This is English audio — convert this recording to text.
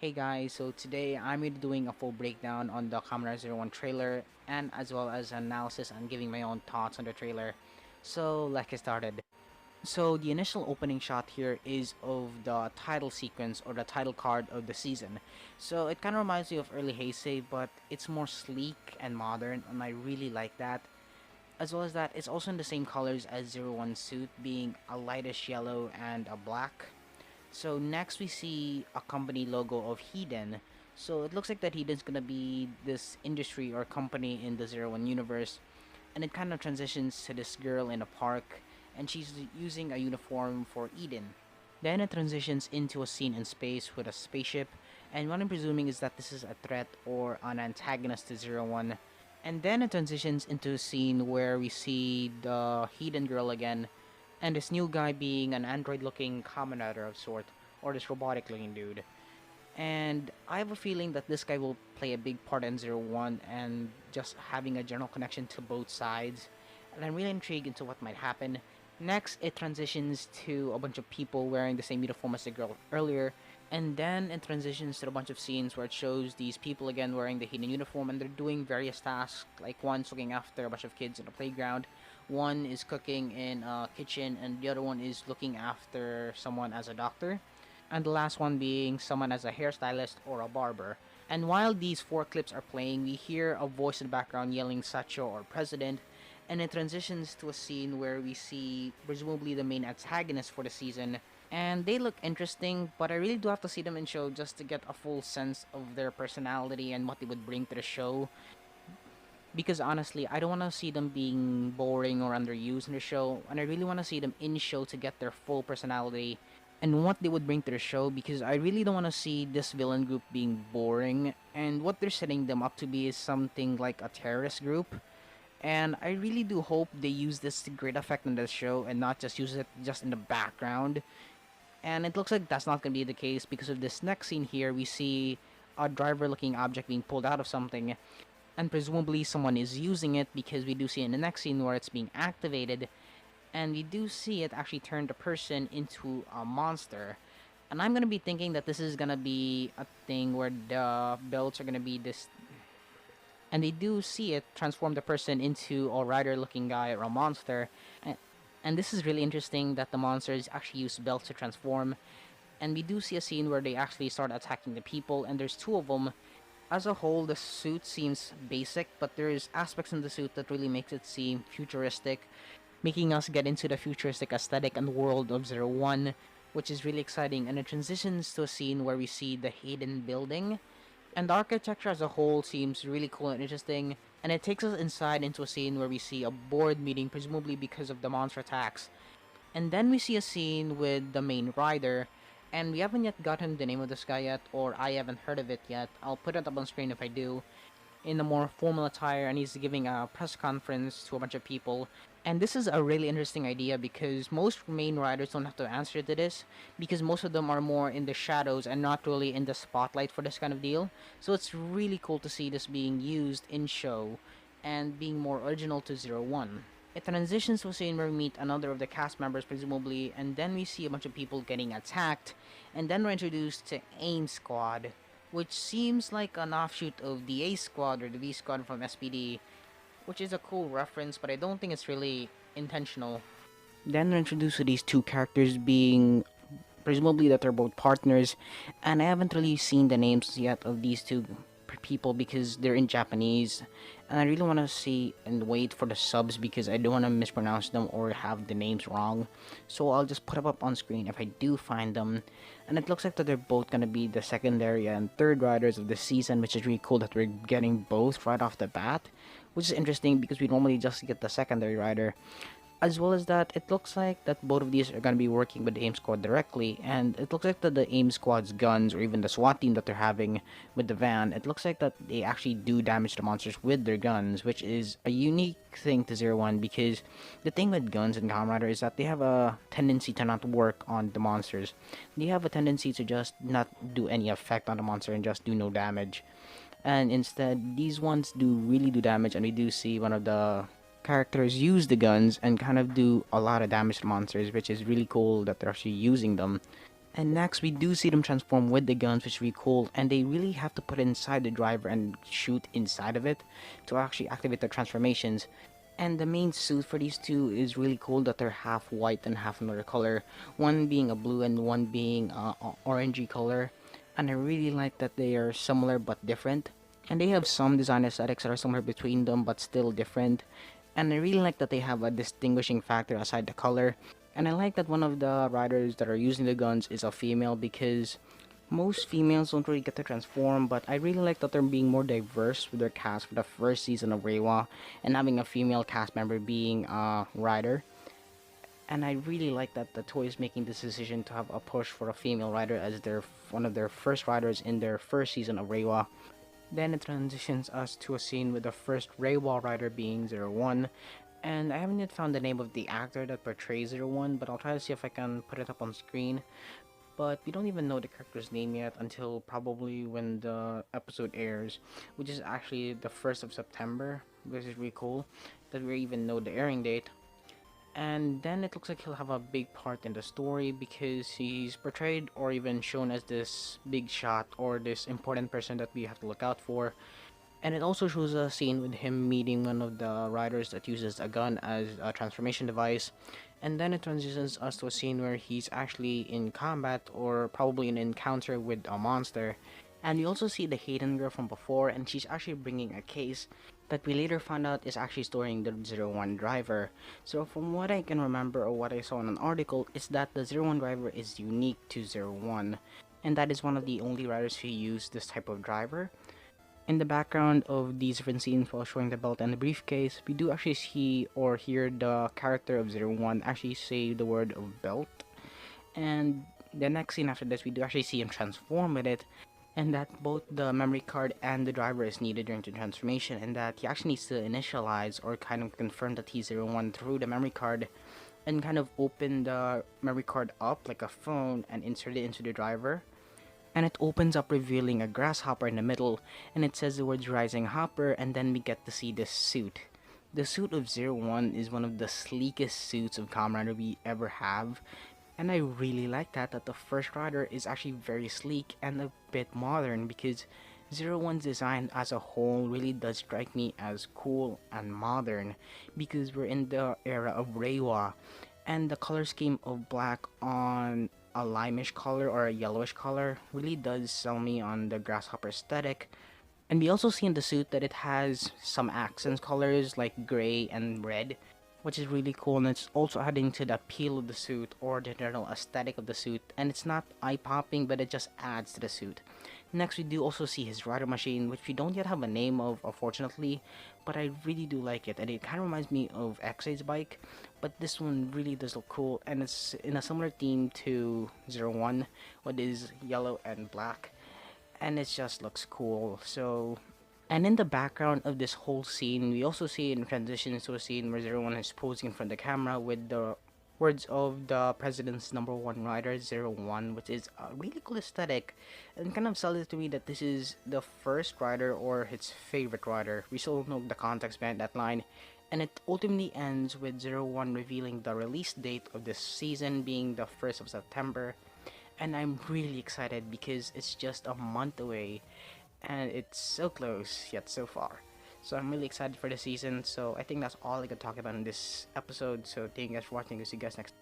Hey guys, so today I'm going to be doing a full breakdown on the Kamen Rider Zero One trailer and as well as analysis and giving my own thoughts on the trailer. So let's get started. So the initial opening shot here is of the title sequence or the title card of the season. So it kind of reminds me of early Heisei, but it's more sleek and modern and I really like that. As well as that, it's also in the same colors as Zero One's suit, being a lightish yellow and a black. So next we see a company logo of Hedon. So it looks like that Hedon's gonna be this industry or company in the Zero One universe, and it kind of transitions to this girl in a park, and she's using a uniform for Eden. Then it transitions into a scene in space with a spaceship, and what I'm presuming is that this is a threat or an antagonist to Zero One. And then it transitions into a scene where we see the Hedon girl again, and this new guy being an android-looking Kamen Rider of sort, or this robotic-looking dude. And I have a feeling that this guy will play a big part in Zero One and just having a general connection to both sides. And I'm really intrigued into what might happen. Next, it transitions to a bunch of people wearing the same uniform as the girl earlier, and then it transitions to a bunch of scenes where it shows these people again wearing the hidden uniform and they're doing various tasks, like one's looking after a bunch of kids in a playground, one is cooking in a kitchen, and the other one is looking after someone as a doctor, and the last one being someone as a hairstylist or a barber. And while these four clips are playing, we hear a voice in the background yelling Sacho or President, and it transitions to a scene where we see presumably the main antagonist for the season, and they look interesting, but I really do have to see them in show just to get a full sense of their personality and what they would bring to the show. Because honestly, I don't want to see them being boring or underused in the show, and I really want to see them in show to get their full personality and what they would bring to the show, because I really don't want to see this villain group being boring, and what they're setting them up to be is something like a terrorist group. And I really do hope they use this to great effect in the show and not just use it just in the background. And it looks like that's not going to be the case because of this next scene here. We see a driver looking object being pulled out of something, and presumably someone is using it because we do see in the next scene where it's being activated, and we do see it actually turn the person into a monster. And I'm going to be thinking that this is going to be a thing where the belts are going to be this, and they do see it transform the person into a rider looking guy or a monster. And this is really interesting that the monsters actually use belts to transform. And we do see a scene where they actually start attacking the people, and there's two of them. As a whole, the suit seems basic, but there's aspects in the suit that really makes it seem futuristic, making us get into the futuristic aesthetic and world of Zero One, which is really exciting. And it transitions to a scene where we see the hidden building, and the architecture as a whole seems really cool and interesting, and it takes us inside into a scene where we see a board meeting, presumably because of the monster attacks. And then we see a scene with the main rider, and we haven't yet gotten the name of this guy yet, or I haven't heard of it yet. I'll put it up on screen if I do, in a more formal attire, and he's giving a press conference to a bunch of people. And this is a really interesting idea because most main writers don't have to answer to this, because most of them are more in the shadows and not really in the spotlight for this kind of deal. So it's really cool to see this being used in show and being more original to Zero One. It transitions to a scene where we meet another of the cast members, presumably, and then we see a bunch of people getting attacked, and then we're introduced to AIM Squad, which seems like an offshoot of the A Squad or the V Squad from SPD, which is a cool reference, but I don't think it's really intentional. Then we're introduced to these two characters being presumably that they're both partners, and I haven't really seen the names yet of these two people because they're in Japanese, and I really want to see and wait for the subs because I don't want to mispronounce them or have the names wrong. So I'll just put them up on screen if I do find them. And it looks like that they're both gonna be the secondary and third riders of the season, which is really cool that we're getting both right off the bat, which is interesting because we normally just get the secondary rider. As well as that, it looks like that both of these are going to be working with the AIM squad directly, and it looks like that the AIM squad's guns, or even the SWAT team that they're having with the van, it looks like that they actually do damage the monsters with their guns, which is a unique thing to Zero One, because the thing with guns in Kamen Rider is that they have a tendency to not work on the monsters. They have a tendency to just not do any effect on the monster and just do no damage. And instead, these ones do really do damage, and we do see one of the characters use the guns and kind of do a lot of damage to monsters, which is really cool that they're actually using them. And next, we do see them transform with the guns, which is really cool. And they really have to put it inside the driver and shoot inside of it to actually activate their transformations. And the main suit for these two is really cool that they're half white and half another color. One being a blue and one being orangey color. And I really like that they are similar but different. And they have some design aesthetics that are somewhere between them but still different. And I really like that they have a distinguishing factor aside the color. And I like that one of the riders that are using the guns is a female because most females don't really get to transform, but I really like that they're being more diverse with their cast for the first season of Reiwa and having a female cast member being a rider. And I really like that the toy is making this decision to have a push for a female rider as their one of their first riders in their first season of Reiwa. Then it transitions us to a scene with the first Reiwa rider being Zero One, and I haven't yet found the name of the actor that portrays Zero One, but I'll try to see if I can put it up on screen. But we don't even know the character's name yet until probably when the episode airs, which is actually the 1st of September, which is really cool that we even know the airing date. And then it looks like he'll have a big part in the story because he's portrayed or even shown as this big shot or this important person that we have to look out for. And it also shows a scene with him meeting one of the riders that uses a gun as a transformation device. And then it transitions us to a scene where he's actually in combat or probably an encounter with a monster. And we also see the Hayden girl from before, and she's actually bringing a case that we later found out is actually storing the Zero One driver. So from what I can remember or what I saw in an article is that the Zero One driver is unique to Zero One, and that is one of the only riders who use this type of driver. In the background of these different scenes while showing the belt and the briefcase, we do actually see or hear the character of Zero One actually say the word of belt. And the next scene after this, we do actually see him transform with it, and that both the memory card and the driver is needed during the transformation, and that he actually needs to initialize or kind of confirm that he's Zero One through the memory card and kind of open the memory card up like a phone and insert it into the driver. And it opens up revealing a grasshopper in the middle, and it says the words Rising Hopper, and then we get to see this suit. The suit of Zero One is one of the sleekest suits of Kamen Rider we ever have, and I really like that the first rider is actually very sleek and a bit modern because Zero One's design as a whole really does strike me as cool and modern because we're in the era of Reiwa, and the color scheme of black on a limeish color or a yellowish color really does sell me on the grasshopper aesthetic. And we also see in the suit that it has some accents colors like gray and red, which is really cool, and it's also adding to the appeal of the suit or the general aesthetic of the suit, and it's not eye-popping but it just adds to the suit. Next, we do also see his rider machine, which we don't yet have a name of, unfortunately, but I really do like it, and it kind of reminds me of X-Ray's bike, but this one really does look cool, and it's in a similar theme to Zero One, what is yellow and black, and it just looks cool. So, and in the background of this whole scene, we also see in transitions to a scene where Zero One is posing in front of the camera with the words of the president's number one rider, Zero One, which is a really cool aesthetic, and kind of sells it to me that this is the first rider or his favorite rider. We still don't know the context behind that line, and it ultimately ends with Zero One revealing the release date of this season being the 1st of September, and I'm really excited because it's just a month away and it's so close yet so far. So I'm really excited for the season. So I think that's all I could talk about in this episode. So thank you guys for watching. See you guys next.